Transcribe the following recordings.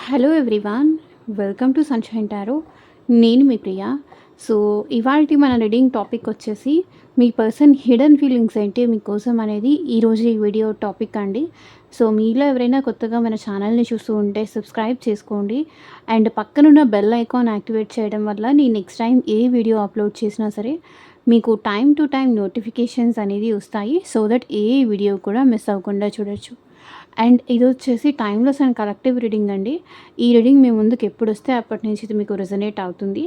Hello everyone, welcome to sunshine tarot. నేను మీ ప్రియ. So, ఇవాల్టి మన రీడింగ్ టాపిక్ వచ్చేసి మీ పర్సన్ హిడెన్ ఫీలింగ్స్ ఏంటి మీకోసం అనేది ఈరోజు ఈ వీడియో టాపిక్ అండి. సో, మీలో ఎవరైనా కొత్తగా మన ఛానల్‌ని చూస్తూ ఉంటే సబ్స్క్రైబ్ చేసుకోండి. అండ్ పక్కనున్న బెల్ ఐకాన్ యాక్టివేట్ చేయడం వల్ల నేను నెక్స్ట్ టైం ఏ వీడియో అప్లోడ్ చేసినా సరే మీకు టైమ్ టు టైమ్ నోటిఫికేషన్స్ అనేది వస్తాయి. సో దట్ ఏ వీడియో కూడా మిస్ అవ్వకుండా చూడొచ్చు. అండ్ ఇదొచ్చేసి టైమ్‌లెస్ అండ్ కలెక్టివ్ రీడింగ్ అండి. ఈ రీడింగ్ మీ ముందుకు ఎప్పుడొస్తే అప్పటి నుంచి ఇది మీకు రెజొనేట్ అవుతుంది.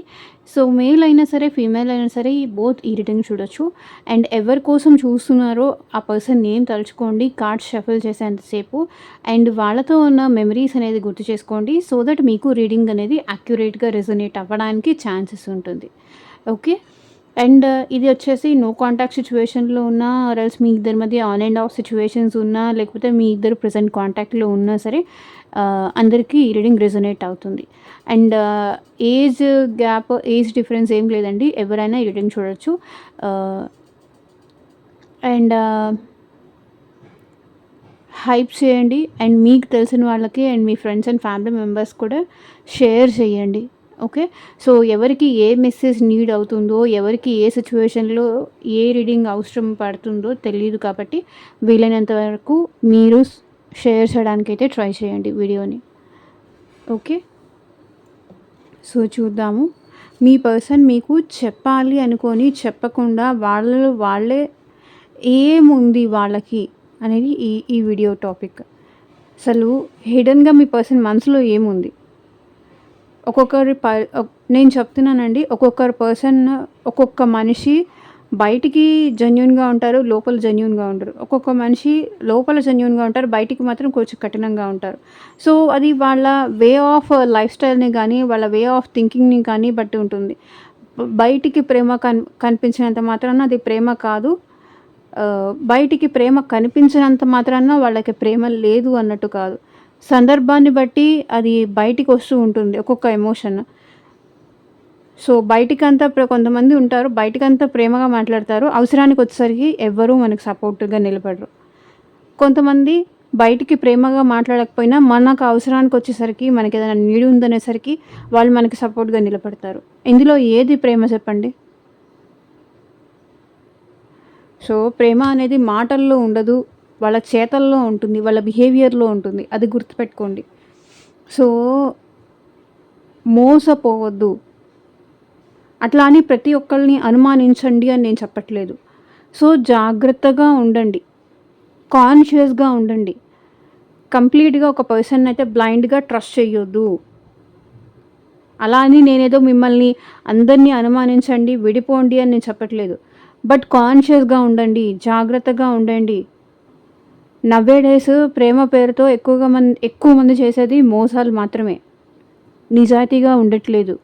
సో, మేల్ అయినా సరే, ఫీమేల్ అయినా సరే బోత్ ఈ రీడింగ్ చూడొచ్చు. అండ్ ఎవరి కోసం చూస్తున్నారో ఆ పర్సన్ నేమ్ తలుచుకోండి కార్డ్స్ షఫుల్ చేసేంత సేపు. అండ్ వాళ్ళతో ఉన్న మెమరీస్ అనేది గుర్తు చేసుకోండి. సో దట్ మీకు రీడింగ్ అనేది యాక్యురేట్‌గా రెజొనేట్ అవ్వడానికి ఛాన్సెస్ ఉంటుంది. ఓకే. అండ్ ఇది వచ్చేసి నో కాంటాక్ట్ సిచ్యువేషన్‌లో ఉన్నా ఆర్ ఎల్స్ మీ ఇద్దరి మధ్య ఆన్ అండ్ ఆఫ్ సిచ్యువేషన్స్ ఉన్నా, లేకపోతే మీ ఇద్దరు ప్రెజెంట్ కాంటాక్ట్‌లో ఉన్నా సరే అందరికీ ఈ రీడింగ్ రెజొనేట్ అవుతుంది. And age gap, age difference ఏం లేదండి. ఎవరైనా ఈ రీడింగ్ చూడొచ్చు. అండ్ హైప్ చేయండి. అండ్ మీకు తెలిసిన వాళ్ళకి and me friends and family members కూడా షేర్ చేయండి. ఓకే. సో, ఎవరికి ఏ మెసేజ్ నీడ్ అవుతుందో, ఎవరికి ఏ సిచ్యువేషన్‌లో ఏ రీడింగ్ అవసరం పడుతుందో తెలీదు కాబట్టి వీలైనంత వరకు మీరు షేర్ చేయడానికైతే ట్రై చేయండి వీడియోని. ఓకే. సో, చూద్దాము. మీ పర్సన్ మీకు చెప్పాలి అనుకోని చెప్పకుండా వాళ్ళలో వాళ్ళే ఏముంది వాళ్ళకి అనేది ఈ వీడియో టాపిక్. అసలు హిడెన్‌గా మీ పర్సన్ మనసులో ఏముంది? ఒక్కొక్కరి నేను చెప్తున్నానండి. ఒక్కొక్కరి పర్సన్, ఒక్కొక్క మనిషి బయటికి జెన్యూన్‌గా ఉంటారు. లోపల జెన్యూన్‌గా ఉండరు. ఒక్కొక్క మనిషి లోపల జెన్యూన్‌గా ఉంటారు. బయటికి మాత్రం కొంచెం కఠినంగా ఉంటారు. సో, అది వాళ్ళ వే ఆఫ్ లైఫ్ స్టైల్‌ని గానీ, వాళ్ళ వే ఆఫ్ థింకింగ్‌ని కానీ బట్టి ఉంటుంది. బయటికి ప్రేమ కనిపించినంత మాత్రాన అది ప్రేమ కాదు. బయటికి ప్రేమ కనిపించినంత మాత్రాన వాళ్ళకి ప్రేమ లేదు అన్నట్టు కాదు. సందర్భాన్ని బట్టి అది బయటికి వస్తూ ఉంటుంది ఒక్కొక్క ఎమోషన్. సో, బయటికంతా కొంతమంది ఉంటారు. బయటికంతా ప్రేమగా మాట్లాడతారు. అవసరానికి వచ్చేసరికి ఎవ్వరూ మనకు సపోర్ట్‌గా నిలబడరు. కొంతమంది బయటికి ప్రేమగా మాట్లాడకపోయినా మనకు అవసరానికి వచ్చేసరికి, మనకేదైనా నీడ్ ఉందనేసరికి వాళ్ళు మనకి సపోర్ట్‌గా నిలబడతారు. ఇందులో ఏది ప్రేమ చెప్పండి? సో, ప్రేమ అనేది మాటల్లో ఉండదు. వాళ్ళ చేతల్లో ఉంటుంది. వాళ్ళ బిహేవియర్‌లో ఉంటుంది. అది గుర్తుపెట్టుకోండి. సో, మోసపోవద్దు. అట్లా అని ప్రతి ఒక్కళ్ళని అనుమానించండి అని నేను చెప్పట్లేదు. సో, జాగ్రత్తగా ఉండండి. కాన్షియస్‌గా ఉండండి. కంప్లీట్‌గా ఒక పర్సన్‌నైతే బ్లైండ్‌గా ట్రస్ట్ చేయొద్దు. అలా అని నేనేదో మిమ్మల్ని అందరిని అనుమానించండి, విడిపోండి అని నేను చెప్పట్లేదు. బట్ కాన్షియస్‌గా ఉండండి. జాగ్రత్తగా ఉండండి. నవ్వేడేస్ ప్రేమ పేరుతో ఎక్కువ మంది చేసేది మోసాలు మాత్రమే. నిజాయితీగా ఉండట్లేదు.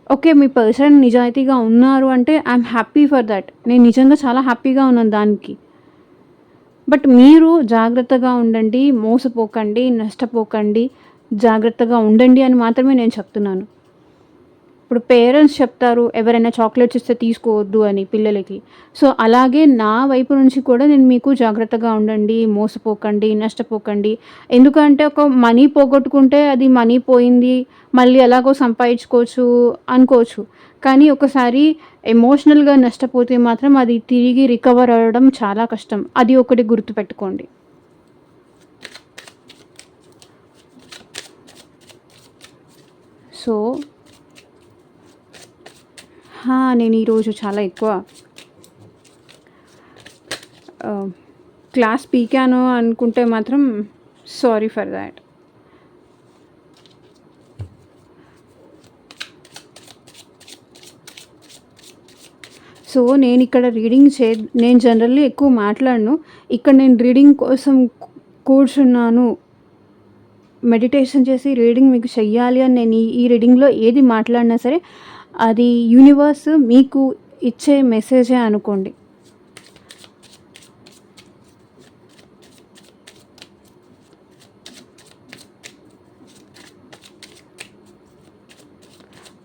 ఓకే. మీ పర్సన్ నిజాయితీగా ఉన్నారు అంటే ఐయామ్ హ్యాపీ ఫర్ దట్. నేను నిజంగా చాలా హ్యాపీగా ఉన్నాను దానికి. బట్ మీరు జాగ్రత్తగా ఉండండి. మోసపోకండి, నష్టపోకండి. జాగ్రత్తగా ఉండండి అని మాత్రమే నేను చెప్తున్నాను. ఇప్పుడు పేరెంట్స్ చెప్తారు ఎవరైనా చాక్లెట్స్ ఇస్తే తీసుకోవద్దు అని పిల్లలకి. సో, అలాగే నా వైపు నుంచి కూడా నేను మీకు జాగ్రత్తగా ఉండండి, మోసపోకండి, నష్టపోకండి. ఎందుకంటే ఒక మనీ పోగొట్టుకుంటే అది మనీ పోయింది, మళ్ళీ ఎలాగో సంపాదించుకోవచ్చు అనుకోవచ్చు. కానీ ఒకసారి ఎమోషనల్‌గా నష్టపోతే మాత్రం అది తిరిగి రికవర్ అవ్వడం చాలా కష్టం. అది ఒకటి గుర్తుపెట్టుకోండి. సో, నేను ఈరోజు చాలా ఎక్కువ క్లాస్ పీకాను అనుకుంటే మాత్రం సారీ ఫర్ దాట్. సో, నేను జనరల్లీ ఎక్కువ మాట్లాడను. ఇక్కడ నేను రీడింగ్ కోసం కూర్చున్నాను. మెడిటేషన్ చేసి రీడింగ్ మీకు చెయ్యాలి అని నేను ఈ రీడింగ్‌లో ఏది మాట్లాడినా సరే అది యూనివర్స్ మీకు ఇచ్చే మెసేజే అనుకోండి.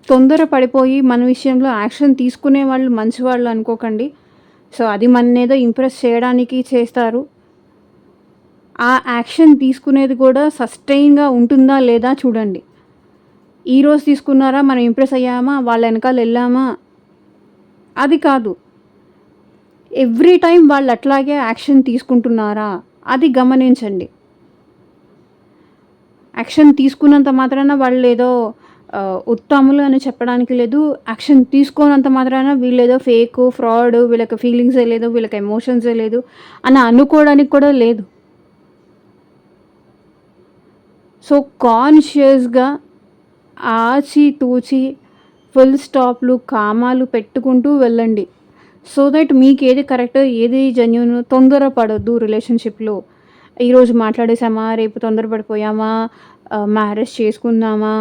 తొందర పడిపోయి మన విషయంలో యాక్షన్ తీసుకునే వాళ్ళు మంచివాళ్ళు అనుకోకండి. సో, అది మననేదో ఇంప్రెస్ చేయడానికి చేస్తారు. ఆ యాక్షన్ తీసుకునేది కూడా సస్టైన్‌గా ఉంటుందా లేదా చూడండి. ఈరోజు తీసుకున్నారా, మనం ఇంప్రెస్ అయ్యామా, వాళ్ళ ఎనకాల ఎళ్ళామా, అది కాదు. ఎవ్రీ టైమ్ వాళ్ళు అట్లాగే యాక్షన్ తీసుకుంటున్నారా, అది గమనించండి. యాక్షన్ తీసుకున్నంత మాత్రాన వాళ్ళేదో ఉత్తములు అని చెప్పడానికి లేదు. యాక్షన్ తీసుకోనంత మాత్రాన వీళ్ళేదో ఫేకు, ఫ్రాడు, వీళ్ళకి ఫీలింగ్సే లేదు, వీళ్ళకి ఎమోషన్సే లేదు అని అనుకోవడానికి కూడా లేదు. సో, కాన్షియస్‌గా ఆచితూచి ఫుల్ స్టాప్‌లు, కామాలు పెట్టుకుంటూ వెళ్ళండి. సో దట్ మీకేది కరెక్ట్, ఏది జెన్యూన్, తొందర పడొద్దు రిలేషన్‌షిప్‌లో. ఈరోజు మాట్లాడేసామా, రేపు తొందర పడిపోయామా, మ్యారేజ్ చేసుకుందామా,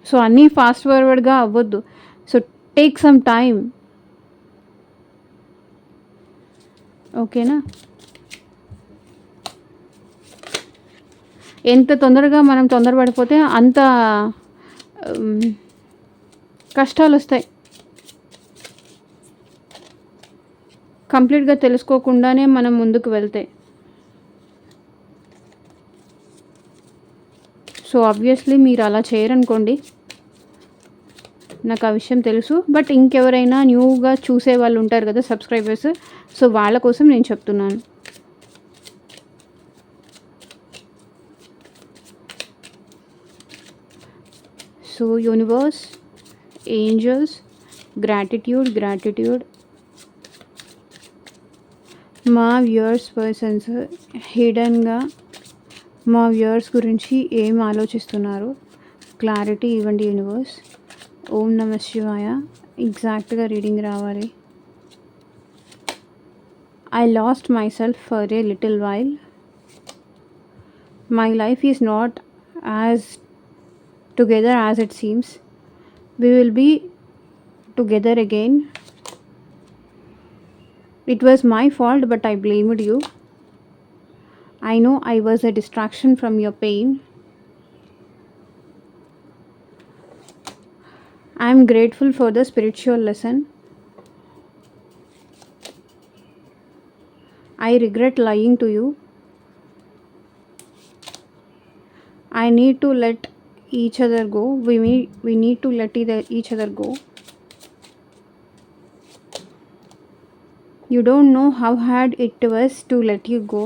సో అన్నీ ఫాస్ట్ ఫార్వర్డ్‌గా అవ్వద్దు. So take some time. ఓకేనా? ఎంత తొందరగా మనం తొందరపడిపోతే అంత కష్టాలొస్తాయి. కంప్లీట్‌గా తెలుసుకోకుండానే మనం ముందుకు వెళ్తే. సో ఆబ్వియస్లీ మీరు అలా చేయరనుకోండి, నాకు ఆ విషయం తెలుసు. బట్ ఇంకెవరైనా న్యూగా చూసే వాళ్ళు ఉంటారు కదా సబ్స్క్రైబర్స్, సో వాళ్ళ కోసం నేను చెప్తున్నాను. సో యూనివర్స్, ఏంజల్స్, గ్రాటిట్యూడ్ మా వ్యూయర్స్ పర్సన్స్ హిడెన్గా మా వ్యూయర్స్ గురించి ఏం ఆలోచిస్తున్నారు, క్లారిటీ ఇవ్వండి యూనివర్స్. ఓం నమ శివాయ. ఎగ్జాక్ట్గా రీడింగ్ రావాలి. I lost myself for a little while. My life is not as together as it seems. We will be together again. It was my fault, but I blamed you. I know I was a distraction from your pain. I am grateful for the spiritual lesson. I regret lying to you. I need to let each other go. We need to let each other go. You don't know how hard it was to let you go.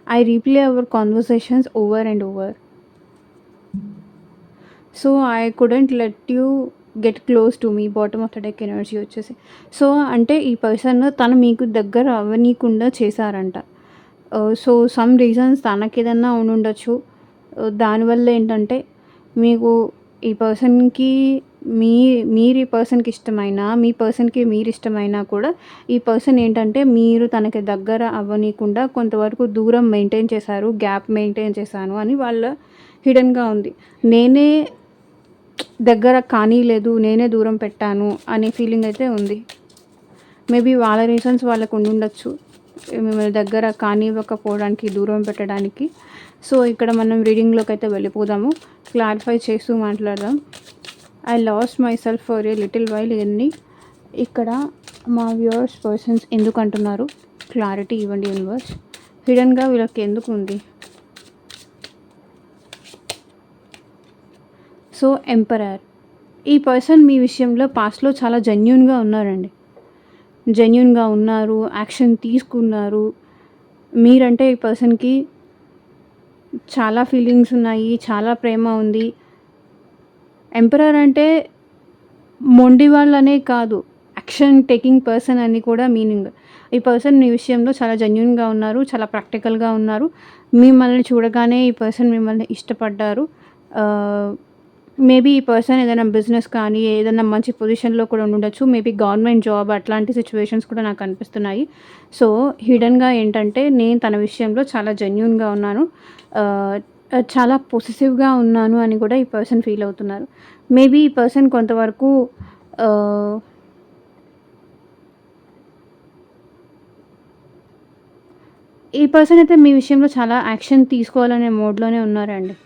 I replay our conversations over and over. So I couldn't let you get close to me. Bottom of the deck energy వచ్చేసి. So అంటే ఈ person తను మీకు దగ్గర అవ్వనీయకుండా చేశారంట. So some reasons తనకేదన్నా ఉండుండొచ్చు. దానివల్ల ఏంటంటే మీకు ఈ పర్సన్‌కి మీరు ఈ పర్సన్‌కి ఇష్టమైనా, మీ పర్సన్‌కి మీరు ఇష్టమైనా కూడా ఈ పర్సన్ ఏంటంటే మీరు తనకి దగ్గర అవ్వనీయకుండా కొంతవరకు దూరం మెయింటైన్ చేశారు, గ్యాప్ మెయింటైన్ చేశాను అని వాళ్ళ హిడెన్‌గా ఉంది. నేనే దగ్గర కానీయలేదు, నేనే దూరం పెట్టాను అనే ఫీలింగ్ అయితే ఉంది. మేబీ వాళ్ళ రీజన్స్ వాళ్ళకు ఉండుండొచ్చు మిమ్మల్ని దగ్గర కానివ్వకపోవడానికి, దూరం పెట్టడానికి. సో ఇక్కడ మనం రీడింగ్లోకి అయితే వెళ్ళిపోదాము. క్లారిఫై చేస్తూ మాట్లాడదాం. I lost my self for a little while ఇవన్నీ ఇక్కడ మా వ్యూవర్స్ పర్సన్స్ ఎందుకు అంటున్నారు, క్లారిటీ ఇవ్వండి యూనివర్స్. హిడెన్గా వీళ్ళకి ఎందుకు ఉంది? సో ఎంపరర్, ఈ పర్సన్ మీ విషయంలో పాస్ట్లో చాలా జెన్యూన్గా ఉన్నారండి. జెన్యూన్గా ఉన్నారు, యాక్షన్ తీసుకున్నారు. మీరంటే ఈ పర్సన్కి చాలా ఫీలింగ్స్ ఉన్నాయి, చాలా ప్రేమ ఉంది. ఎంపరర్ అంటే మొండి వాళ్ళనే కాదు, యాక్షన్ టేకింగ్ పర్సన్ అని కూడా మీనింగ్. ఈ పర్సన్ మీ విషయంలో చాలా జెన్యూన్గా ఉన్నారు, చాలా ప్రాక్టికల్గా ఉన్నారు. మిమ్మల్ని చూడగానే ఈ పర్సన్ మిమ్మల్ని ఇష్టపడ్డారు. మేబీ ఈ పర్సన్ ఏదైనా బిజినెస్ కానీ ఏదైనా మంచి పొజిషన్లో కూడా ఉండొచ్చు. మేబీ గవర్నమెంట్ జాబ్ అట్లాంటి సిచ్యువేషన్స్ కూడా నాకు అనిపిస్తున్నాయి. సో హిడెన్గా ఏంటంటే నేను తన విషయంలో చాలా జెన్యూన్గా ఉన్నాను, చాలా పొసెసివ్గా ఉన్నాను అని కూడా ఈ పర్సన్ ఫీల్ అవుతున్నారు. మేబీ ఈ పర్సన్ కొంతవరకు ఈ పర్సన్ అయితే మీ విషయంలో చాలా యాక్షన్ తీసుకోవాలనే మోడ్లోనే ఉన్నారండి.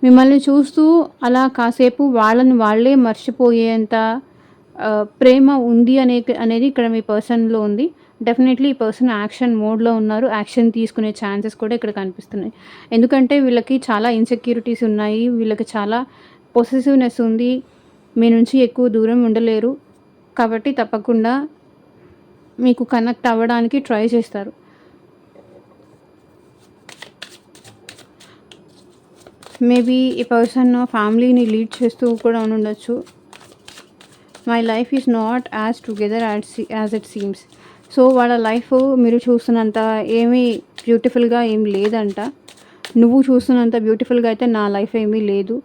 మిమ్మల్ని చూస్తూ అలా కాసేపు వాళ్ళని వాళ్ళే మర్చిపోయేంత ప్రేమ ఉంది అనేది ఇక్కడ మీ పర్సన్‌లో ఉంది. డెఫినెట్‌లీ ఈ పర్సన్ యాక్షన్ మోడ్‌లో ఉన్నారు. యాక్షన్ తీసుకునే ఛాన్సెస్ కూడా ఇక్కడ కనిపిస్తున్నాయి. ఎందుకంటే వీళ్ళకి చాలా ఇన్‌సెక్యూరిటీస్ ఉన్నాయి. వీళ్ళకి చాలా పొసెసివ్‌నెస్ ఉంది. మీ నుంచి ఎక్కువ దూరం ఉండలేరు. కాబట్టి తప్పకుండా మీకు కనెక్ట్ అవ్వడానికి ట్రై చేస్తారు. మేబీ ఈ పర్సన్ ఫ్యామిలీని లీడ్ చేస్తూ కూడా ఉండుండొచ్చు. My life is not as together as it seems. So వాళ్ళ లైఫ్ మీరు చూస్తున్నంత ఏమీ బ్యూటిఫుల్గా ఏం లేదంట. నువ్వు చూస్తున్నంత బ్యూటిఫుల్గా అయితే నా లైఫ్ ఏమీ లేదు.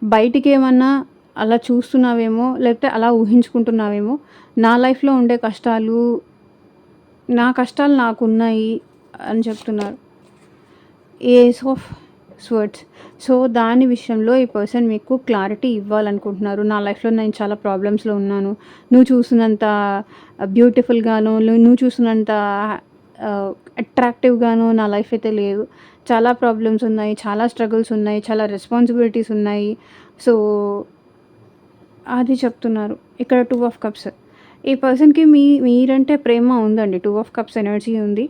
బయటికి ఏమన్నా అలా చూస్తున్నావేమో, లేకపోతే అలా ఊహించుకుంటున్నావేమో. నా లైఫ్లో ఉండే కష్టాలు, నా కష్టాలు నాకున్నాయి అని చెప్తున్నారు. Ace of swords. సో దాని విషయంలో ఈ పర్సన్ మీకు క్లారిటీ ఇవ్వాలనుకుంటున్నారు. నా లైఫ్లో నేను చాలా ప్రాబ్లమ్స్లో ఉన్నాను. నువ్వు చూసినంత బ్యూటిఫుల్గాను, నువ్వు చూసినంత అట్రాక్టివ్గాను నా లైఫ్ అయితే లేదు. చాలా ప్రాబ్లమ్స్ ఉన్నాయి, చాలా స్ట్రగుల్స్ ఉన్నాయి, చాలా రెస్పాన్సిబిలిటీస్ ఉన్నాయి. సో అది చెప్తున్నారు. ఇక్కడ 2 ఆఫ్ కప్స్. ఈ పర్సన్‌కి మీరంటే ప్రేమ ఉందండి. 2 ఆఫ్ కప్స్ ఎనర్జీ ఉంది.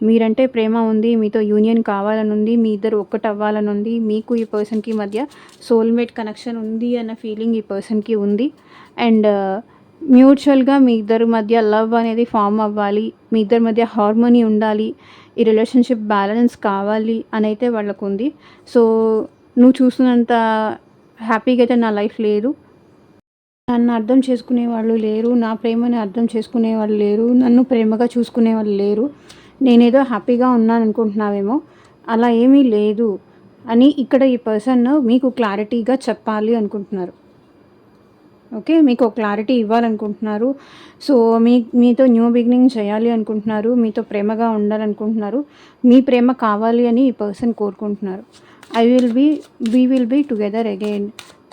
మీరంటే ప్రేమ ఉంది. మీతో యూనియన్ కావాలని ఉంది. మీ ఇద్దరు ఒక్కటవ్వాలని ఉంది. మీకు ఈ పర్సన్‌కి మధ్య సోల్‌మేట్ కనెక్షన్ ఉంది అన్న ఫీలింగ్ ఈ పర్సన్‌కి ఉంది. అండ్ మ్యూచువల్‌గా మీ ఇద్దరి మధ్య లవ్ అనేది ఫార్మ్ అవ్వాలి. మీ ఇద్దరి మధ్య హార్మోనీ ఉండాలి. ఈ రిలేషన్‌షిప్ బ్యాలెన్స్ కావాలి అనైతే వాళ్ళకుంది. సో నువ్వు చూస్తున్నంత హ్యాపీగా అయితే నా లైఫ్ లేదు. నన్ను అర్థం చేసుకునేవాళ్ళు లేరు. నా ప్రేమని అర్థం చేసుకునేవాళ్ళు లేరు. నన్ను ప్రేమగా చూసుకునేవాళ్ళు లేరు. నేనేదో హ్యాపీగా ఉన్నాననుకుంటున్నావేమో, అలా ఏమీ లేదు అని ఇక్కడ ఈ పర్సన్ మీకు క్లారిటీగా చెప్పాలి అనుకుంటున్నారు. ఓకే. మీకు క్లారిటీ ఇవ్వాలనుకుంటున్నారు. సో మీతో న్యూ బిగినింగ్ చేయాలి అనుకుంటున్నారు. మీతో ప్రేమగా ఉండాలనుకుంటున్నారు. మీ ప్రేమ కావాలి అని ఈ పర్సన్ కోరుకుంటున్నారు. We will be together again.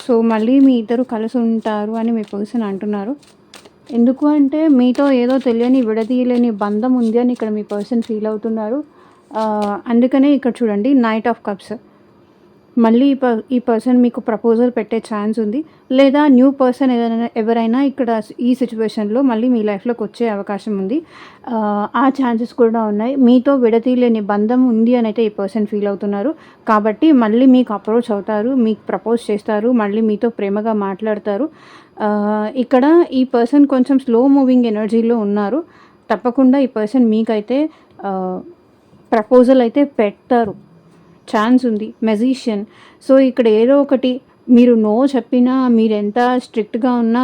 So మళ్ళీ మీ ఇద్దరు కలిసి ఉంటారు అని మీ పర్సన్ అంటున్నారు. ఎందుకు అంటే మీతో ఏదో తెలియని విడదీయలేని బంధం ఉంది అని ఇక్కడ మీ పర్సన్ ఫీల్ అవుతున్నారు. అందుకనే ఇక్కడ చూడండి నైట్ ఆఫ్ కప్స్. మళ్ళీ ఈ పర్సన్ మీకు ప్రపోజల్ పెట్టే ఛాన్స్ ఉంది. లేదా న్యూ పర్సన్ ఎవరైనా ఇక్కడ ఈ సిచ్యువేషన్లో మళ్ళీ మీ లైఫ్లోకి వచ్చే అవకాశం ఉంది. ఆ ఛాన్సెస్ కూడా ఉన్నాయి. మీతో విడతీయలేని బంధం ఉంది అని అయితే ఈ పర్సన్ ఫీల్ అవుతున్నారు. కాబట్టి మళ్ళీ మీకు అప్రోచ్ అవుతారు. మీకు ప్రపోజ్ చేస్తారు. మళ్ళీ మీతో ప్రేమగా మాట్లాడతారు. ఇక్కడ ఈ పర్సన్ కొంచెం స్లో మూవింగ్ ఎనర్జీలో ఉన్నారు. తప్పకుండా ఈ పర్సన్ మీకైతే ప్రపోజల్ అయితే పెడతారు. ఛాన్స్ ఉంది. మెజిషియన్. సో ఇక్కడ ఏదో ఒకటి మీరు నో చెప్పినా, మీరెంత స్ట్రిక్ట్‌గా ఉన్నా,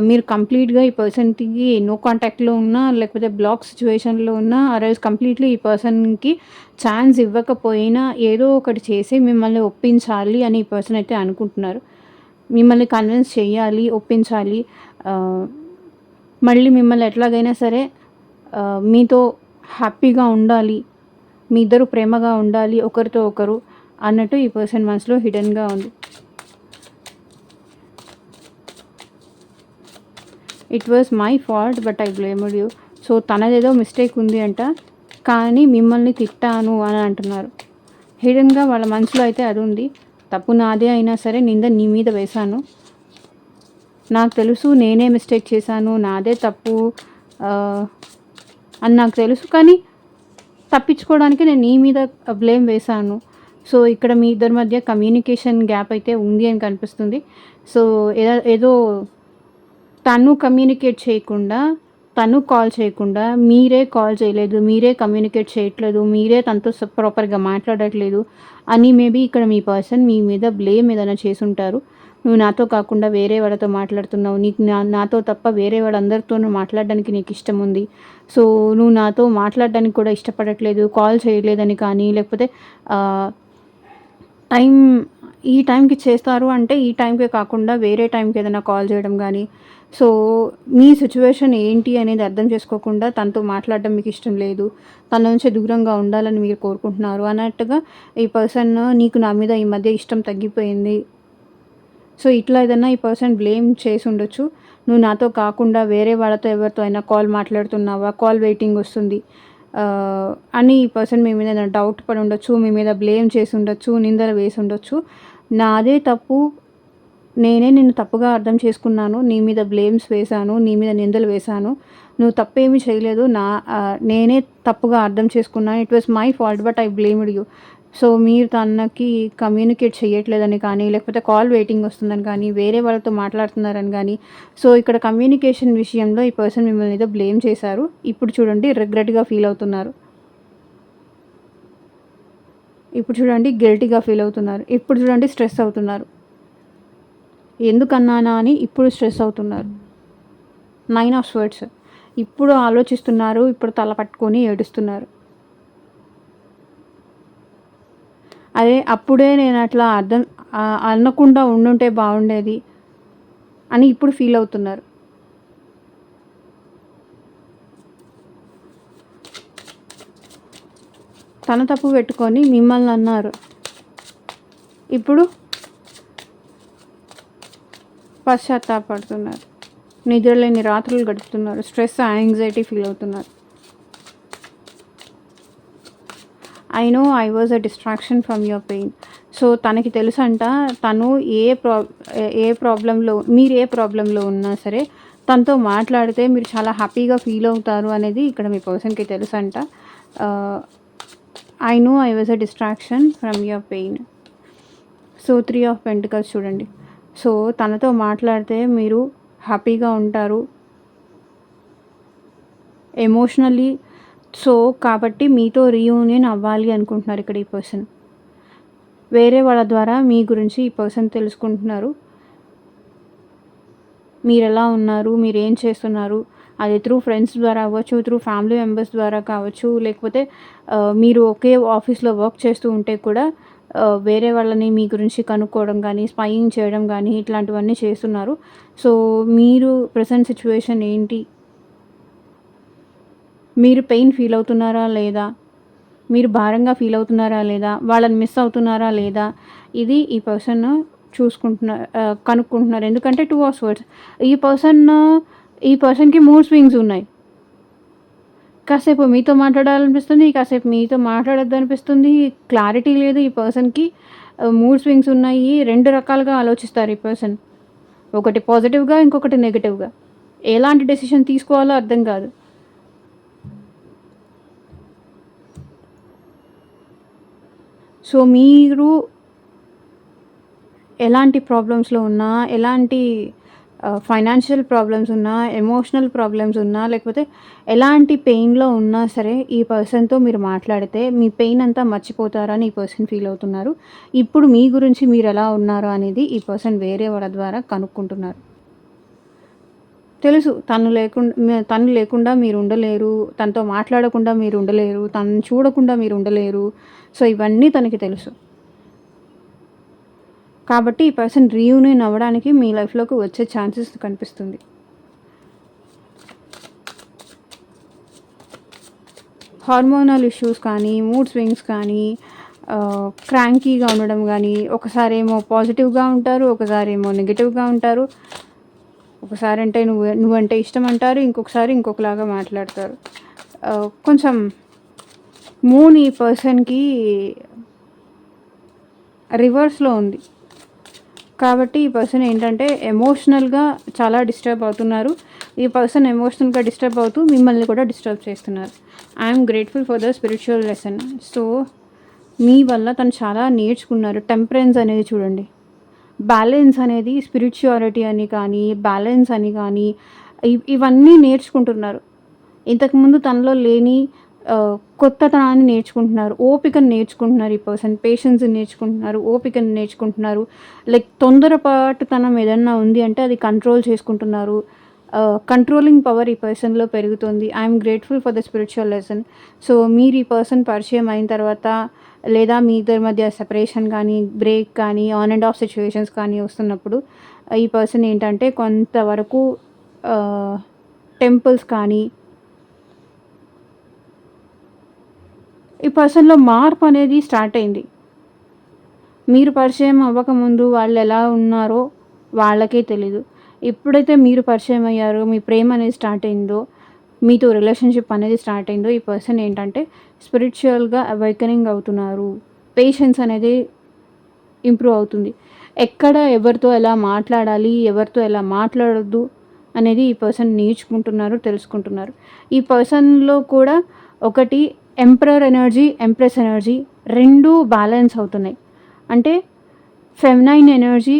మీరు కంప్లీట్‌గా ఈ పర్సన్‌కి నో కాంటాక్ట్‌లో ఉన్నా, లేకపోతే బ్లాక్ సిచ్యువేషన్‌లో ఉన్నా, ఆర్ఎల్స్ కంప్లీట్‌లీ ఈ పర్సన్‌కి ఛాన్స్ ఇవ్వకపోయినా ఏదో ఒకటి చేసి మిమ్మల్ని ఒప్పించాలి అని ఈ పర్సన్ అయితే అనుకుంటున్నారు. మిమ్మల్ని కన్విన్స్ చేయాలి, ఒప్పించాలి. మళ్ళీ మిమ్మల్ని ఎట్లాగైనా సరే మీతో హ్యాపీగా ఉండాలి. మీ ఇద్దరు ప్రేమగా ఉండాలి ఒకరితో ఒకరు అన్నట్టు ఈ పర్సన్ మనసులో హిడెన్గా ఉంది. It was my fault but I blamed you. So తనదేదో మిస్టేక్ ఉంది అంట, కానీ మిమ్మల్ని తిట్టాను అని అంటున్నారు. హిడెన్గా వాళ్ళ మనసులో అయితే అది ఉంది. తప్పు నాదే అయినా సరే నింద నీ మీద వేశాను. నాకు తెలుసు నేనే మిస్టేక్ చేశాను, నాదే తప్పు అని నాకు తెలుసు. కానీ తప్పించుకోవడానికి నేను నీ మీద బ్లేమ్ వేశాను. సో ఇక్కడ మీ ఇద్దరి మధ్య కమ్యూనికేషన్ గ్యాప్ అయితే ఉంది అని కనిపిస్తుంది. సో ఏదో తను కమ్యూనికేట్ చేయకుండా, తను కాల్ చేయకుండా, మీరే కాల్ చేయలేదు, మీరే కమ్యూనికేట్ చేయట్లేదు, మీరే తనతో ప్రాపర్గా మాట్లాడట్లేదు అని మేబీ ఇక్కడ మీ పర్సన్ మీ మీద బ్లేమ్ ఏదైనా చేసుంటారు. నువ్వు నాతో కాకుండా వేరే వాళ్ళతో మాట్లాడుతున్నావు, నీకు నాతో తప్ప వేరే వాళ్ళందరితోనూ మాట్లాడడానికి నీకు ఇష్టం ఉంది. సో నువ్వు నాతో మాట్లాడడానికి కూడా ఇష్టపడట్లేదు, కాల్ చేయలేదని కానీ, లేకపోతే ఈ టైంకి చేస్తారు అంటే ఈ టైంకే కాకుండా వేరే టైంకి ఏదైనా కాల్ చేయడం కానీ, సో మీ సిచ్యువేషన్ ఏంటి అనేది అర్థం చేసుకోకుండా తనతో మాట్లాడడం మీకు ఇష్టం లేదు, తన నుంచి దూరంగా ఉండాలని మీరు కోరుకుంటున్నారు అన్నట్టుగా ఈ పర్సన్ నీకు నా మీద ఈ మధ్య ఇష్టం తగ్గిపోయింది. సో ఇట్లా ఏదన్నా ఈ పర్సన్ బ్లేమ్ చేసి ఉండొచ్చు. నువ్వు నాతో కాకుండా వేరే వాళ్ళతో ఎవరితో అయినా కాల్ మాట్లాడుతున్నావా, కాల్ వెయిటింగ్ వస్తుంది అని ఈ పర్సన్ మీ మీద డౌట్ పడి ఉండొచ్చు, మీ మీద బ్లేమ్ చేసి ఉండొచ్చు, నిందలు వేసి ఉండొచ్చు. నాదే తప్పు, నేనే నిన్ను తప్పుగా అర్థం చేసుకున్నాను. నీ మీద బ్లేమ్స్ వేశాను. నీ మీద నిందలు వేశాను. నువ్వు తప్పేమీ చేయలేదు. నేనే తప్పుగా అర్థం చేసుకున్నాను. It was my fault but I blamed you. So, మీరు తనకి కమ్యూనికేట్ చేయట్లేదని కానీ, లేకపోతే కాల్ వెయిటింగ్ వస్తుందని కానీ, వేరే వాళ్ళతో మాట్లాడుతున్నారని గానీ, సో, ఇక్కడ కమ్యూనికేషన్ విషయంలో ఈ పర్సన్ మిమ్మల్ని ఏదో బ్లేమ్ చేశారు. ఇప్పుడు చూడండి రిగ్రెట్‌గా ఫీల్ అవుతున్నారు. ఇప్పుడు చూడండి గిల్టీగా ఫీల్ అవుతున్నారు. ఇప్పుడు చూడండి స్ట్రెస్ అవుతున్నారు. ఎందుకన్నానా అని ఇప్పుడు స్ట్రెస్ అవుతున్నారు. 9 ఆఫ్ స్వర్డ్స్. ఇప్పుడు ఆలోచిస్తున్నారు. ఇప్పుడు తల పట్టుకొని ఏడుస్తున్నారు. అదే అప్పుడే నేను అట్లా అనకుండా ఉండుంటే బాగుండేది అని ఇప్పుడు ఫీల్ అవుతున్నారు. తన తప్పు పెట్టుకొని మిమ్మల్ని అన్నారు. ఇప్పుడు పశ్చాత్తాపడుతున్నారు. నిద్రలేని రాత్రులు గడుపుతున్నారు. స్ట్రెస్, యాంగ్జైటీ ఫీల్ అవుతున్నారు. I know I was a distraction from your pain. So, తనకి తెలుసంట తను ఏ ప్రాబ్లంలో ఉన్నా సరే తనతో మాట్లాడితే మీరు చాలా హ్యాపీగా ఫీల్ అవుతారు అనేది ఇక్కడ మీ పర్సన్‌కి తెలుసంట. I know I was a distraction from your pain. So, 3 of pentacles చూడండి. సో, తనతో మాట్లాడితే మీరు హ్యాపీగా ఉంటారు. ఎమోషనల్లీ. సో, కాబట్టి మీతో రీయూనియన్ అవ్వాలి అనుకుంటున్నారు ఇక్కడ ఈ పర్సన్. వేరే వాళ్ళ ద్వారా మీ గురించి ఈ పర్సన్ తెలుసుకుంటున్నారు. మీరెలా ఉన్నారు? మీరేం చేస్తున్నారు? అది త్రూ ఫ్రెండ్స్ ద్వారా అవ్వచ్చు, త్రూ ఫ్యామిలీ మెంబర్స్ ద్వారా కావచ్చు, లేకపోతే మీరు ఒకే ఆఫీస్‌లో వర్క్ చేస్తూ ఉంటే కూడా వేరే వాళ్ళని మీ గురించి కనుక్కోవడం గానీ, స్పైయింగ్ చేయడం గానీ ఇట్లాంటివన్నీ చేస్తున్నారు. సో, మీరు ప్రెజెంట్ సిట్యుయేషన్ ఏంటి? మీరు పెయిన్ ఫీల్ అవుతున్నారా లేదా? మీరు భారంగా ఫీల్ అవుతున్నారా లేదా? వాళ్ళని మిస్ అవుతున్నారా లేదా? ఇది ఈ పర్సన్ కనుక్కుంటున్నారు. ఎందుకంటే 2 ఆఫ్ స్వర్డ్స్. ఈ పర్సన్‌కి మూడ్ స్వింగ్స్ ఉన్నాయి. కాసేపు మీతో మాట్లాడాలనిపిస్తుంది. కాసేపు మీతో మాట్లాడొద్దనిపిస్తుంది. క్లారిటీ లేదు ఈ పర్సన్‌కి. మూడ్ స్వింగ్స్ ఉన్నాయి. 2 రకాలుగా ఆలోచిస్తారు ఈ పర్సన్. ఒకటి పాజిటివ్‌గా, ఇంకొకటి నెగెటివ్‌గా. ఎలాంటి డెసిషన్ తీసుకోవాలో అర్థం కాదు. సో, మీరు ఎలాంటి ప్రాబ్లమ్స్‌లో ఉన్నా, ఎలాంటి ఫైనాన్షియల్ ప్రాబ్లమ్స్ ఉన్నా, ఎమోషనల్ ప్రాబ్లమ్స్ ఉన్నా, లేకపోతే ఎలాంటి పెయిన్‌లో ఉన్నా సరే ఈ పర్సన్‌తో మీరు మాట్లాడితే మీ పెయిన్ అంతా మర్చిపోతారని ఈ పర్సన్ ఫీల్ అవుతున్నారు. ఇప్పుడు మీ గురించి మీరెలా ఉన్నారు అనేది ఈ పర్సన్ వేరే వాళ్ళ ద్వారా కనుక్కుంటున్నారు. తెలుసు తను లేకుండా మీరు ఉండలేరు. తనతో మాట్లాడకుండా మీరు ఉండలేరు. తనని చూడకుండా మీరు ఉండలేరు. సో, ఇవన్నీ తనకి తెలుసు. కాబట్టి ఈ పర్సన్ రీయూనియన్ అవ్వడానికి మీ లైఫ్‌లోకి వచ్చే ఛాన్సెస్ కనిపిస్తుంది. హార్మోనల్ ఇష్యూస్ కానీ, మూడ్ స్వింగ్స్ కానీ, క్రాంకీగా ఉండడం గానీ, ఒకసారేమో పాజిటివ్‌గా ఉంటారు. ఒకసారేమో నెగెటివ్‌గా ఉంటారు. ఒకసారంటే నువ్వంటే ఇష్టం అంటారు. ఇంకొకసారి ఇంకొకలాగా మాట్లాడతారు. కొంచెం మూన్ ఈ పర్సన్‌కి రివర్స్‌లో ఉంది. కాబట్టి ఈ పర్సన్ ఏంటంటే ఎమోషనల్‌గా చాలా డిస్టర్బ్ అవుతున్నారు. ఈ పర్సన్ ఎమోషనల్‌గా డిస్టర్బ్ అవుతూ మిమ్మల్ని కూడా డిస్టర్బ్ చేస్తున్నారు. I'm grateful for the spiritual lesson. So, మీ వల్ల తను చాలా నేర్చుకున్నారు. టెంపరెన్స్ అనేది చూడండి. బ్యాలెన్స్ అనేది స్పిరిచువాలిటీ అని కానీ, బ్యాలెన్స్ అని కానీ ఇవన్నీ నేర్చుకుంటున్నారు. ఇంతకుముందు తనలో లేని కొత్తతనాన్ని నేర్చుకుంటున్నారు. ఓపికను నేర్చుకుంటున్నారు ఈ పర్సన్. పేషెన్స్‌ని నేర్చుకుంటున్నారు. ఓపికను నేర్చుకుంటున్నారు. లైక్ తొందరపాటుతనం ఏదన్నా ఉంది అంటే అది కంట్రోల్ చేసుకుంటున్నారు. కంట్రోలింగ్ పవర్ ఈ పర్సన్‌లో పెరుగుతుంది. I'm grateful for the spiritual lesson. So, మీరు ఈ పర్సన్ పరిచయం అయిన తర్వాత లేదా మీ ఇద్దరి మధ్య సెపరేషన్ కానీ, బ్రేక్ కానీ, ఆన్ అండ్ ఆఫ్ సిట్యుయేషన్స్ కానీ వస్తున్నప్పుడు ఈ పర్సన్ ఏంటంటే కొంతవరకు టెంపుల్స్ కానీ ఈ పర్సన్‌లో మార్పు అనేది స్టార్ట్ అయింది. మీరు పరిచయం అవ్వకముందు వాళ్ళు ఎలా ఉన్నారో వాళ్ళకే తెలీదు. ఎప్పుడైతే మీరు పరిచయం అయ్యారో, మీ ప్రేమ అనేది స్టార్ట్ అయిందో, మీతో రిలేషన్‌షిప్ అనేది స్టార్ట్ అయిందో ఈ పర్సన్ ఏంటంటే స్పిరిచువల్‌గా అవేకెనింగ్ అవుతున్నారు. పేషెన్స్ అనేది ఇంప్రూవ్ అవుతుంది. ఎక్కడ ఎవరితో ఎలా మాట్లాడాలి, ఎవరితో ఎలా మాట్లాడొద్దు అనేది ఈ పర్సన్ నేర్చుకుంటున్నారు, తెలుసుకుంటున్నారు. ఈ పర్సన్‌లో కూడా ఒకటి emperor energy, empress energy 2 balance అవుతున్నాయి. అంటే feminine energy,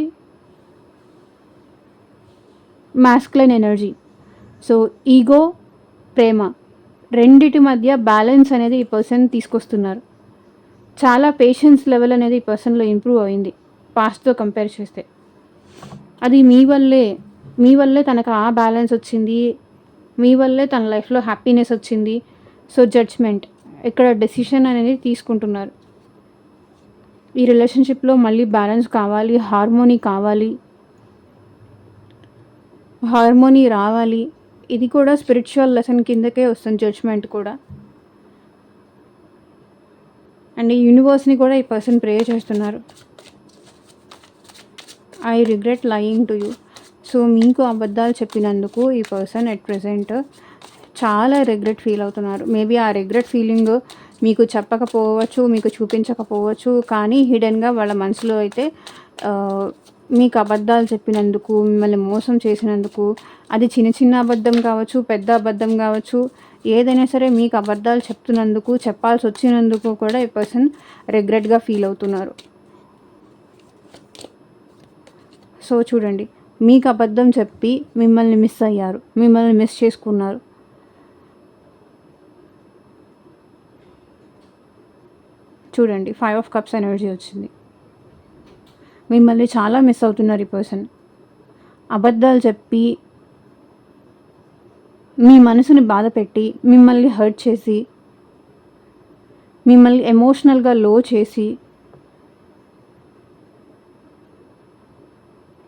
masculine energy. So ego, ప్రేమ రెండిటి మధ్య బ్యాలెన్స్ అనేది ఈ పర్సన్ తీసుకొస్తున్నారు. చాలా పేషెన్స్ లెవెల్ అనేది ఈ పర్సన్‌లో ఇంప్రూవ్ అయింది పాస్ట్‌తో కంపేర్ చేస్తే. అది మీ వల్లే తనకు ఆ బ్యాలెన్స్ వచ్చింది. మీ వల్లే తన లైఫ్‌లో హ్యాపీనెస్ వచ్చింది. సో జడ్జ్‌మెంట్ ఇక్కడ డెసిషన్ అనేది తీసుకుంటున్నారు. ఈ రిలేషన్‌షిప్‌లో మళ్ళీ బ్యాలెన్స్ కావాలి, హార్మోనీ రావాలి. ఇది కూడా స్పిరిచువల్ లెసన్ కిందకే వస్తుంది జడ్జ్‌మెంట్ కూడా. అండ్ ఈ యూనివర్స్‌ని కూడా ఈ పర్సన్ ప్రే చేస్తున్నారు. I regret lying to you. So మీకు అబద్ధాలు చెప్పినందుకు ఈ పర్సన్ ఎట్ ప్రెజెంట్ చాలా రిగ్రెట్ ఫీల్ అవుతున్నారు. మేబీ ఆ రిగ్రెట్ ఫీలింగ్ మీకు చెప్పకపోవచ్చు, మీకు చూపించకపోవచ్చు. కానీ హిడెన్గా వాళ్ళ మనసులో అయితే మీకు అబద్ధాలు చెప్పినందుకు, మిమ్మల్ని మోసం చేసినందుకు, అది చిన్న చిన్న అబద్ధం కావచ్చు, పెద్ద అబద్ధం కావచ్చు, ఏదైనా సరే మీకు అబద్ధాలు చెప్తున్నందుకు, చెప్పాల్సి వచ్చినందుకు కూడా ఈ పర్సన్ రిగ్రెట్గా ఫీల్ అవుతున్నారు. సో చూడండి, మీకు అబద్ధం చెప్పి మిమ్మల్ని మిస్ అయ్యారు, మిమ్మల్ని మిస్ చేసుకున్నారు. చూడండి 5 ఆఫ్ కప్స్ ఎనర్జీ వచ్చింది. మిమ్మల్ని చాలా మిస్ అవుతున్నారు ఈ పర్సన్. అబద్ధాలు చెప్పి మీ మనసుని బాధ పెట్టి, మిమ్మల్ని హర్ట్ చేసి, మిమ్మల్ని ఎమోషనల్గా లో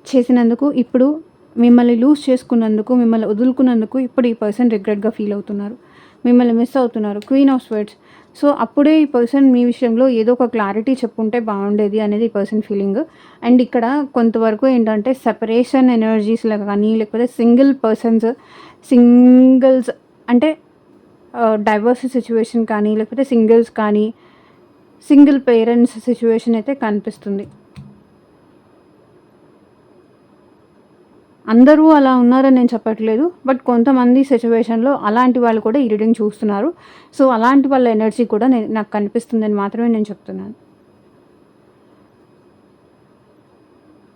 చేసినందుకు, ఇప్పుడు మిమ్మల్ని లూజ్ చేసుకున్నందుకు, మిమ్మల్ని వదులుకున్నందుకు ఇప్పుడు ఈ పర్సన్ రిగ్రెట్గా ఫీల్ అవుతున్నారు. మిమ్మల్ని మిస్ అవుతున్నారు. Queen of swords. సో అప్పుడే ఈ పర్సన్ మీ విషయంలో ఏదో ఒక క్లారిటీ చెప్పుంటే బాగుండేది అనేది ఈ పర్సన్ ఫీలింగ్. అండ్ ఇక్కడ కొంతవరకు ఏంటంటే సెపరేషన్ ఎనర్జీస్లో కానీ, లేకపోతే సింగిల్స్ అంటే డైవర్స్ సిచ్యువేషన్ కానీ, లేకపోతే సింగిల్స్ కానీ, సింగిల్ పేరెంట్స్ సిచ్యువేషన్ అయితే కనిపిస్తుంది. అందరూ అలా ఉన్నారని నేను చెప్పట్లేదు. బట్ కొంతమంది సిచ్యువేషన్‌లో అలాంటి వాళ్ళు కూడా ఈ రీడింగ్ చూస్తున్నారు. సో అలాంటి వాళ్ళ ఎనర్జీ కూడా నాకు కనిపిస్తుందని మాత్రమే నేను చెప్తున్నాను.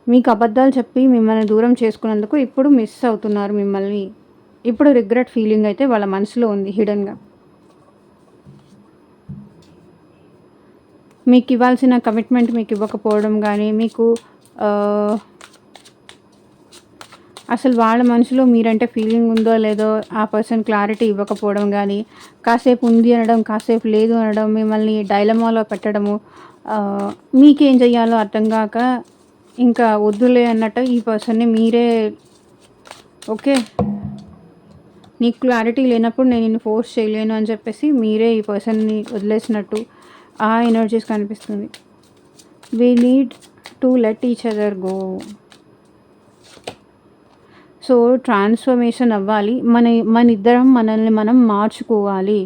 మీకు అబద్ధాలు చెప్పి మిమ్మల్ని దూరం చేసుకున్నందుకు ఇప్పుడు మిస్ అవుతున్నారు మిమ్మల్ని. ఇప్పుడు రిగ్రెట్ ఫీలింగ్ అయితే వాళ్ళ మనసులో ఉంది హిడెన్‌గా. మీకు ఇవ్వాల్సిన కమిట్మెంట్ మీకు ఇవ్వకపోవడం కానీ, మీకు అసలు వాళ్ళ మనసులో మీరంటే ఫీలింగ్ ఉందో లేదో ఆ పర్సన్ క్లారిటీ ఇవ్వకపోవడం కానీ, కాసేపు ఉంది అనడం, కాసేపు లేదు అనడం, మిమ్మల్ని డైలమాలో పెట్టడము, మీకేం చెయ్యాలో అర్థం కాక ఇంకా వద్దులే అన్నట్టు ఈ పర్సన్ని మీరే ఓకే నీకు క్లారిటీ లేనప్పుడు నేను నిన్ను ఫోర్స్ చేయలేను అని చెప్పేసి మీరే ఈ పర్సన్ని వదిలేసినట్టు ఆ ఎనర్జీస్ కనిపిస్తుంది. We need to let each other go. So transformation అవ్వాలి, మన ఇద్దరం మనల్ని మనం మార్చుకోవాలి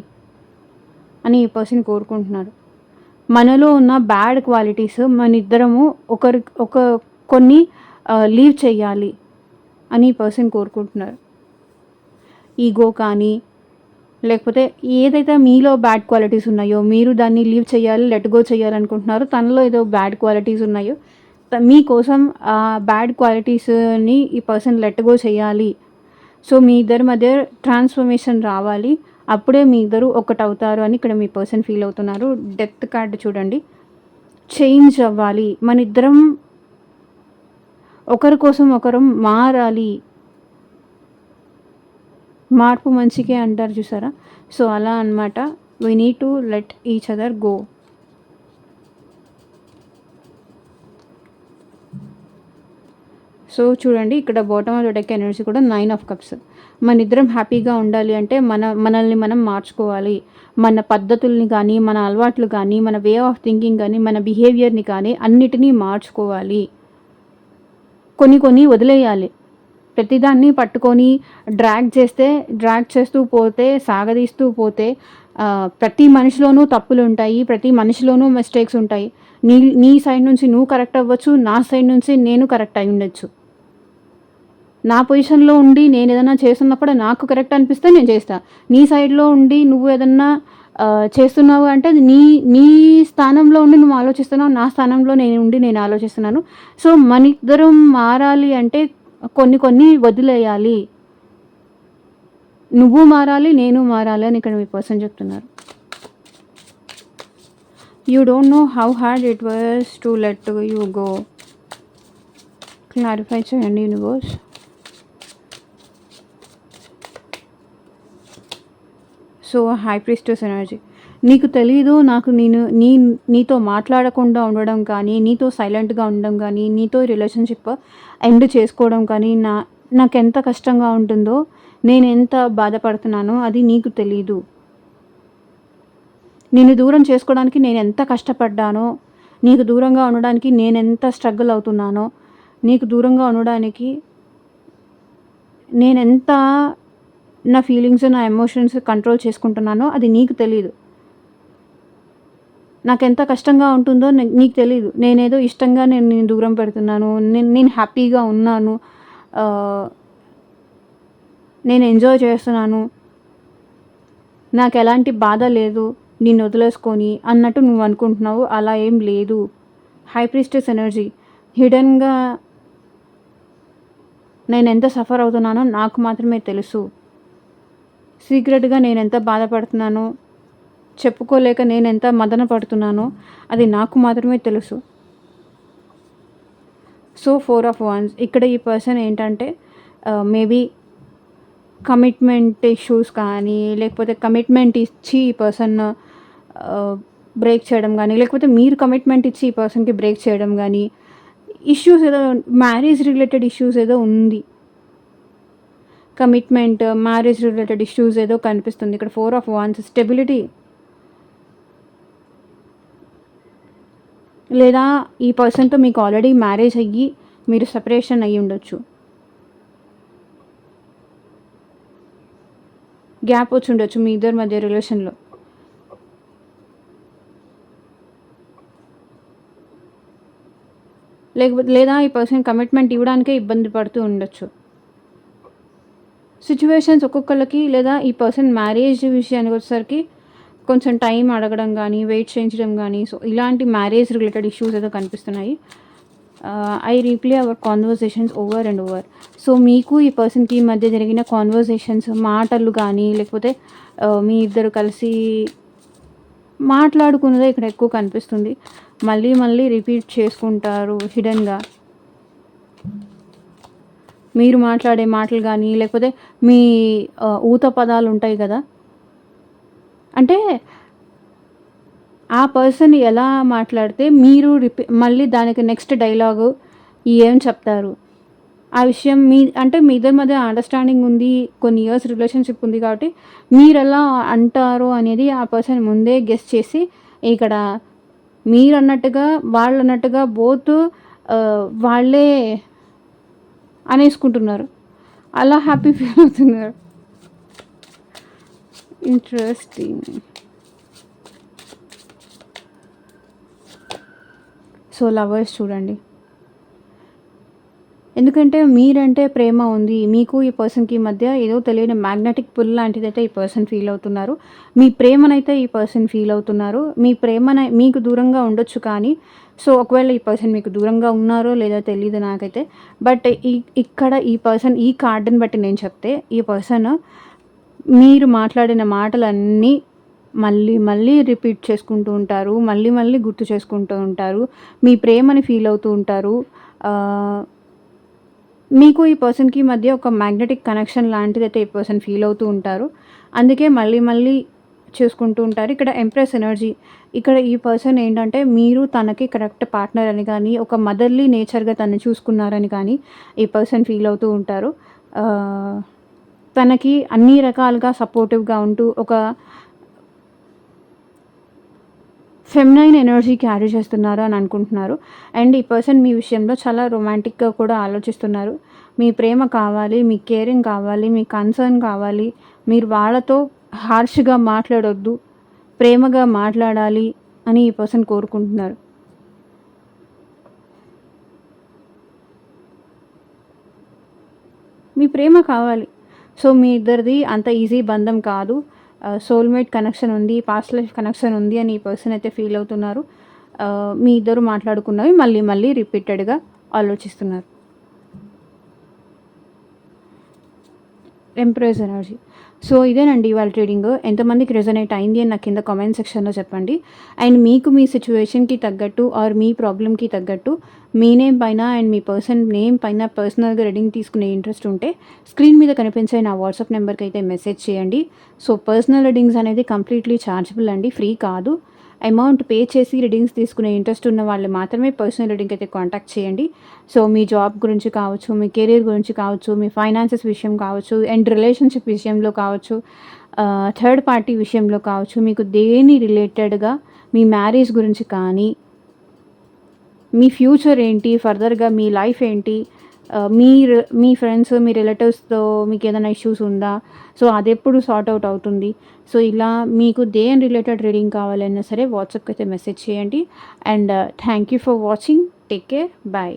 అని ఈ పర్సన్ కోరుకుంటున్నారు. మనలో ఉన్న బ్యాడ్ క్వాలిటీస్ మన ఇద్దరము కొన్ని లీవ్ చేయాలి అని ఈ పర్సన్ కోరుకుంటున్నారు. ఈగో కానీ, లేకపోతే ఏదైతే మీలో బ్యాడ్ క్వాలిటీస్ ఉన్నాయో మీరు దాన్ని లీవ్ చేయాలి, లెట్ గో చేయాలనుకుంటున్నారు. తనలో ఏదో బ్యాడ్ క్వాలిటీస్ ఉన్నాయో మీకోసం ఆ బ్యాడ్ క్వాలిటీస్ని ఈ పర్సన్ లెట్ గో చేయాలి. సో మీ ఇద్దరి మధ్య ట్రాన్స్ఫర్మేషన్ రావాలి, అప్పుడే మీ ఇద్దరు ఒకటవుతారు అని ఇక్కడ మీ పర్సన్ ఫీల్ అవుతున్నారు. డెత్ కార్డ్ చూడండి, చేంజ్ అవ్వాలి, మన ఇద్దరం ఒకరి కోసం ఒకరం మారాలి, మార్పు మంచికే అంటారు చూసారా. సో అలా అన్నమాట. We need to let each other go. So చూడండి, ఇక్కడ bottom of the deck energy కూడా 9 ఆఫ్ కప్స్. మన ఇద్దరం హ్యాపీగా ఉండాలి అంటే మనల్ని మనం మార్చుకోవాలి. మన పద్ధతుల్ని కానీ, మన అలవాట్లు కానీ, మన వే ఆఫ్ థింకింగ్ కానీ, మన బిహేవియర్ని కానీ అన్నిటినీ మార్చుకోవాలి. కొన్ని వదిలేయాలి. ప్రతిదాన్ని పట్టుకొని డ్రాగ్ చేస్తూ పోతే, సాగదీస్తూ పోతే ప్రతి మనిషిలోనూ తప్పులుంటాయి. ప్రతి మనిషిలోనూ మిస్టేక్స్ ఉంటాయి. నీ సైడ్ నుంచి నువ్వు కరెక్ట్ అవ్వచ్చు. నా సైడ్ నుంచి నేను కరెక్ట్ అయ్యుండొచ్చు. నా పొజిషన్‌లో ఉండి నేనేదన్నా చేస్తున్నప్పుడు నాకు కరెక్ట్ అనిపిస్తే నేను చేస్తా. నీ సైడ్‌లో ఉండి నువ్వు ఏదన్నా చేస్తున్నావు అంటే అది నీ స్థానంలో ఉండి నువ్వు ఆలోచిస్తున్నావు. నా స్థానంలో నేను ఆలోచిస్తున్నాను. సో, మనిద్దరం మారాలి అంటే కొన్ని వదిలేయాలి. నువ్వు మారాలి, నేను మారాలి అని ఇక్కడ మీ పర్సన్ చెప్తున్నారు. You don't know how hard it was to let you go. Clarify చేయండి universe. So, high priestess energy. నీకు తెలీదు నీతో మాట్లాడకుండా ఉండడం కానీ, నీతో సైలెంట్‌గా ఉండడం కానీ, నీతో రిలేషన్‌షిప్ ఎండ్ చేసుకోవడం కానీ నాకెంత కష్టంగా ఉంటుందో, నేనెంత బాధపడుతున్నానో అది నీకు తెలీదు. నిన్ను దూరం చేసుకోవడానికి నేనెంత కష్టపడ్డానో, నీకు దూరంగా ఉండడానికి నేనెంత స్ట్రగుల్ అవుతున్నానో, నీకు దూరంగా ఉండడానికి నేనెంత నా ఫీలింగ్స్, నా ఎమోషన్స్ కంట్రోల్ చేసుకుంటున్నానో అది నీకు తెలీదు. నాకెంత కష్టంగా ఉంటుందో నీకు తెలీదు. నేనేదో ఇష్టంగా నిన్ను దూరం పెడుతున్నాను. నేను హ్యాపీగా ఉన్నాను. నేను ఎంజాయ్ చేస్తున్నాను. నాకెలాంటి బాధ లేదు నిన్ను వదిలేసుకొని అన్నట్టు నువ్వు అనుకుంటున్నావు. అలా ఏం లేదు. హై ప్రీస్టెస్ ఎనర్జీ హిడెన్‌గా నేనెంత సఫర్ అవుతున్నానో నాకు మాత్రమే తెలుసు. సీక్రెట్‌గా నేనెంత బాధపడుతున్నానో, చెప్పుకోలేక నేనెంత మదన పడుతున్నానో అది నాకు మాత్రమే తెలుసు. సో, 4 ఆఫ్ వాండ్స్ ఇక్కడ ఈ పర్సన్ ఏంటంటే మేబీ కమిట్మెంట్ ఇష్యూస్ కానీ, లేకపోతే కమిట్మెంట్ ఇచ్చి ఈ పర్సన్ బ్రేక్ చేయడం కానీ, లేకపోతే మీరు కమిట్మెంట్ ఇచ్చి ఈ పర్సన్‌కి బ్రేక్ చేయడం కానీ, ఇష్యూస్ ఏదో మ్యారేజ్ రిలేటెడ్ ఇష్యూస్ ఏదో ఉంది. కమిట్మెంట్, మ్యారేజ్ రిలేటెడ్ ఇష్యూస్ ఏదో కనిపిస్తుంది. ఇక్కడ 4 ఆఫ్ వాండ్స్ స్టెబిలిటీ. లేదా ఈ పర్సన్‌తో మీకు ఆల్రెడీ మ్యారేజ్ అయ్యి మీరు సెపరేషన్ అయ్యి ఉండొచ్చు. గ్యాప్ వచ్చి ఉండొచ్చు మీ ఇద్దరి మధ్య రిలేషన్‌లో. లేదా ఈ పర్సన్ కమిట్మెంట్ ఇవ్వడానికే ఇబ్బంది పడుతూ ఉండొచ్చు. సిచ్యువేషన్స్ ఒక్కొక్కళ్ళకి, లేదా ఈ పర్సన్ మ్యారేజ్ విషయానికి వచ్చేసరికి కొంచెం టైం అడగడం కానీ, వెయిట్ చేయించడం కానీ, సో ఇలాంటి మ్యారేజ్ రిలేటెడ్ ఇష్యూస్ ఏదో కనిపిస్తున్నాయి. I replay our conversations over and over. So మీకు ఈ పర్సన్కి మధ్య జరిగిన కాన్వర్సేషన్స్, మాటలు కానీ, లేకపోతే మీ ఇద్దరు కలిసి మాట్లాడుకున్నదే ఇక్కడ ఎక్కువ కనిపిస్తుంది. మళ్ళీ రిపీట్ చేసుకుంటారు హిడెన్గా. మీరు మాట్లాడే మాటలు కానీ, లేకపోతే మీ ఊత పదాలు ఉంటాయి కదా, అంటే ఆ పర్సన్ ఎలా మాట్లాడితే మీరు మళ్ళీ దానికి నెక్స్ట్ డైలాగు ఏం చెప్తారు, ఆ విషయం మీ ఇద్దరి మధ్య అండర్స్టాండింగ్ ఉంది, కొన్ని ఇయర్స్ రిలేషన్షిప్ ఉంది కాబట్టి మీరు ఎలా అంటారు అనేది ఆ పర్సన్ ముందే గెస్ చేసి ఇక్కడ మీరు అన్నట్టుగా వాళ్ళు అన్నట్టుగా బోత్ వాళ్ళే అనేసుకుంటున్నారు. అలా హ్యాపీ ఫీల్ అవుతున్నారు. ఇంట్రెస్టింగ్. సో లవర్స్ చూడండి, ఎందుకంటే మీరంటే ప్రేమ ఉంది, మీకు ఈ పర్సన్కి మధ్య ఏదో తెలియని మ్యాగ్నెటిక్ పుల్ లాంటిదైతే ఈ పర్సన్ ఫీల్ అవుతున్నారు. మీ ప్రేమనైతే ఈ పర్సన్ ఫీల్ అవుతున్నారు. మీ ప్రేమన మీకు దూరంగా ఉండొచ్చు కానీ, సో ఒకవేళ ఈ పర్సన్ మీకు దూరంగా ఉన్నారో లేదో తెలియదు నాకైతే. బట్ ఇక్కడ ఈ పర్సన్ ఈ కార్డుని బట్టి నేను చెప్తే, ఈ పర్సన్ మీరు మాట్లాడిన మాటలన్నీ మళ్ళీ రిపీట్ చేసుకుంటూ ఉంటారు. మళ్ళీ గుర్తు చేసుకుంటూ ఉంటారు. మీ ప్రేమని ఫీల్ అవుతూ ఉంటారు. మీకు ఈ పర్సన్కి మధ్య ఒక మ్యాగ్నెటిక్ కనెక్షన్ లాంటిదైతే ఈ పర్సన్ ఫీల్ అవుతూ ఉంటారు. అందుకే మళ్ళీ చేసుకుంటూ ఉంటారు. ఇక్కడ ఎంప్రెస్ ఎనర్జీ. ఇక్కడ ఈ పర్సన్ ఏంటంటే మీరు తనకి కరెక్ట్ పార్ట్నర్ అని కానీ, ఒక మదర్లీ నేచర్గా తను చూసుకున్నారని కానీ ఈ పర్సన్ ఫీల్ అవుతూ ఉంటారు. తనకి అన్ని రకాలుగా సపోర్టివ్గా ఉంటూ ఒక ఫెమినైన్ ఎనర్జీ క్యారీ చేస్తున్నారు అని అనుకుంటున్నారు. అండ్ ఈ పర్సన్ మీ విషయంలో చాలా రొమాంటిక్గా కూడా ఆలోచిస్తున్నారు. మీ ప్రేమ కావాలి, మీ కేరింగ్ కావాలి, మీ కన్సర్న్ కావాలి. మీరు వాళ్ళతో హార్ష్‌గా మాట్లాడొద్దు. ప్రేమగా మాట్లాడాలి అని ఈ పర్సన్ కోరుకుంటున్నారు. మీ ప్రేమ కావాలి. సో, మీ ఇద్దరిది అంత ఈజీ బంధం కాదు. సోల్‌మేట్ కనెక్షన్ ఉంది, పాస్ట్ లైఫ్ కనెక్షన్ ఉంది అని ఈ పర్సన్ అయితే ఫీల్ అవుతున్నారు. మీ ఇద్దరు మాట్లాడుకున్నవి మళ్ళీ మళ్ళీ రిపీటెడ్‌గా ఆలోచిస్తున్నారు. Empress energy. సో, ఇదేనండి ఇవాళ రీడింగ్. ఎంతమందికి రెజొనేట్ అయింది అని నాకు కింద కామెంట్ సెక్షన్‌లో చెప్పండి. అండ్ మీకు మీ సిట్యుయేషన్‌కి తగ్గట్టు ఆర్ మీ ప్రాబ్లమ్‌కి తగ్గట్టు మీ నేమ్ పైన అండ్ మీ పర్సన్ నేమ్ పైన పర్సనల్‌గా రీడింగ్ తీసుకునే ఇంట్రెస్ట్ ఉంటే స్క్రీన్ మీద కనిపించే నా వాట్సాప్ నెంబర్‌కి అయితే మెసేజ్ చేయండి. సో, పర్సనల్ రీడింగ్స్ అనేది కంప్లీట్‌లీ చార్జబుల్ అండి, ఫ్రీ కాదు. అమౌంట్ పే చేసి రీడింగ్స్ తీసుకునే ఇంట్రెస్ట్ ఉన్న వాళ్ళు మాత్రమే పర్సనల్ రీడింగ్ అయితే కాంటాక్ట్ చేయండి. సో, మీ జాబ్ గురించి కావచ్చు, మీ కెరీర్ గురించి కావచ్చు, మీ ఫైనాన్సెస్ విషయం కావచ్చు, అండ్ రిలేషన్‌షిప్ విషయంలో కావచ్చు, థర్డ్ పార్టీ విషయంలో కావచ్చు, మీకు దేని రిలేటెడ్‌గా మీ మ్యారేజ్ గురించి కానీ, మీ ఫ్యూచర్ ఏంటి, ఫర్దర్‌గా మీ లైఫ్ ఏంటి, మీ ఫ్రెండ్స్, మీ రిలేటివ్స్‌తో మీకేదైనా ఇష్యూస్ ఉందా? సో, అదెప్పుడు సార్ట్ ఔట్ అవుతుంది? సో, ఇలా మీకు దేని రిలేటెడ్ రీడింగ్ కావాలన్నా సరే వాట్సాప్‌కి అయితే మెసేజ్ చేయండి. And thank you for watching. Take care. Bye.